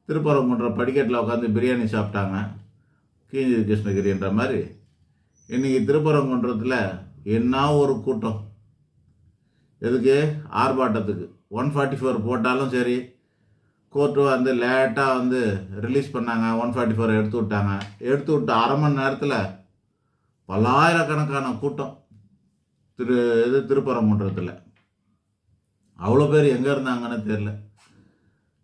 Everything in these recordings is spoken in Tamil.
திருப்பரங்குன்ற படிக்கட்டில் உட்காந்து பிரியாணி சாப்பிட்டாங்க. கீழ கிருஷ்ணகிரின்ற மாதிரி இன்றைக்கி திருப்பரங்குன்றத்தில் என்ன ஒரு கூட்டம். எதுக்கு? ஆர்ப்பாட்டத்துக்கு. 144 போட்டாலும் சரி, கோர்ட்டு வந்து லேட்டாக வந்து ரிலீஸ் பண்ணாங்க. 144 எடுத்து விட்டாங்க. எடுத்து விட்டு அரை மணி நேரத்தில் பல்லாயிரக்கணக்கான கூட்டம் திருப்பரங்குன்றத்தில். அவ்வளோ பேர் எங்கே இருந்தாங்கன்னு தெரில.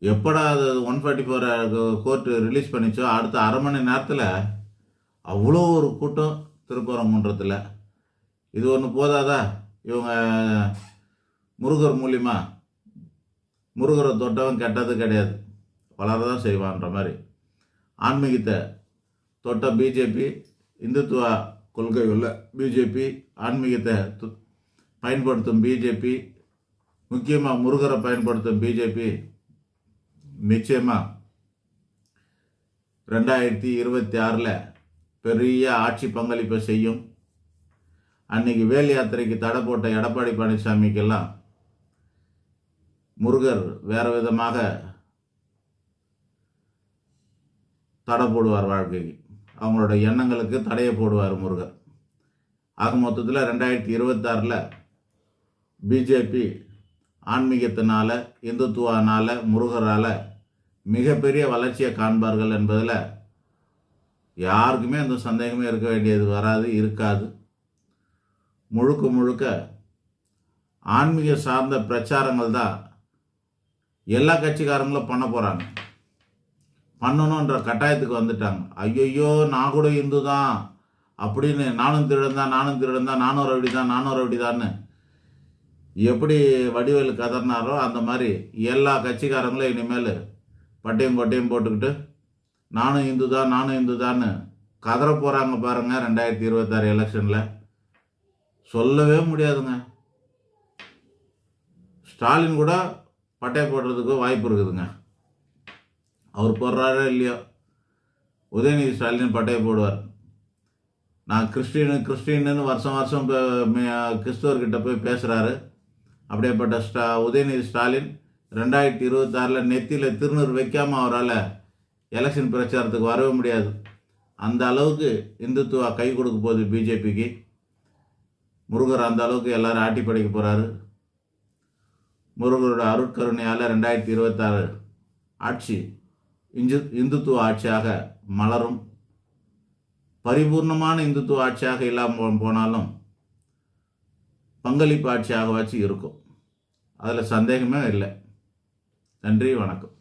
எப்படா அது 144 கோர்ட்டு ரிலீஸ் பண்ணிச்சோ அடுத்த அரை மணி நேரத்தில் அவ்வளோ ஒரு கூட்டம் திருப்பரங்குன்றத்தில். இது ஒன்று போதாதா? இவங்க முருகர் மூலிமா, முருகரை தொட்டவன் கெட்டது கிடையாது, வளரதான் செய்வான்ற மாதிரி ஆன்மீகத்தை தொட்ட பிஜேபி, இந்துத்துவ கொள்கை உள்ள பிஜேபி, ஆன்மீகத்தை பயன்படுத்தும் பிஜேபி, முக்கியமாக முருகரை பயன்படுத்தும் பிஜேபி நிச்சயமாக 2026 பெரிய ஆட்சி பங்களிப்பை செய்யும். அன்னைக்கு வேல் யாத்திரைக்கு தடை போட்ட எடப்பாடி பழனிசாமிக்கெல்லாம் முருகர் வேறு விதமாக தடை போடுவார். வாழ்க்கைக்கு, அவங்களோட எண்ணங்களுக்கு தடையை போடுவார் முருகர். ஆக மொத்தத்தில் 2026 பிஜேபி ஆன்மீகத்தினால, இந்துத்துவனால, முருகரால் மிகப்பெரிய வளர்ச்சியை காண்பார்கள் என்பதில் யாருக்குமே அந்த சந்தேகமே இருக்க வேண்டியது இருக்காது. முழுக்க முழுக்க ஆன்மீக சார்ந்த பிரச்சாரங்கள் தான் எல்லா கட்சிக்காரங்களும் பண்ண போகிறாங்க. பண்ணணுன்ற கட்டாயத்துக்கு வந்துட்டாங்க. ஐயோ நான் கூட இந்து தான் அப்படின்னு, நானும் திருடன் தான், நானும் ரவுடி தான்னு எப்படி வடிவேலு கதறினாரோ அந்த மாதிரி எல்லா கட்சிக்காரங்களும் இனிமேல் பட்டையும் கொட்டையும் போட்டுக்கிட்டு நானும் இந்து தான்னு கதற போகிறாங்க பாருங்கள். 2026 எலெக்ஷனில் சொல்லவே முடியாதுங்க. ஸ்டாலின் கூட பட்டையை போடுறதுக்கு வாய்ப்பு இருக்குதுங்க. அவர் போடுறாரோ இல்லையோ, உதயநிதி ஸ்டாலின் பட்டையை போடுவார். நான் கிறிஸ்டின்னு வருஷம் கிறிஸ்தவர்கிட்ட போய் பேசுகிறாரு. அப்படியேப்பட்ட உதயநிதி ஸ்டாலின் 2026 நெத்தியில் திருநூறு வைக்காமல் அவரால் எலெக்ஷன் பிரச்சாரத்துக்கு வரவே முடியாது. அந்த அளவுக்கு இந்துத்துவா கை கொடுக்க போகுது பிஜேபிக்கு. முருகர் அந்த அளவுக்கு எல்லாரும் ஆட்டி படைக்க போகிறாரு. முருகரோட அருட்கருணையால் 2026 ஆட்சி இந்துத்துவ ஆட்சியாக மலரும். பரிபூர்ணமான இந்துத்துவ ஆட்சியாக இல்லாமல் போனாலும் பங்களிப்பு ஆட்சியாக வச்சு இருக்கும். அதில் சந்தேகமே இல்லை. நன்றி, வணக்கம்.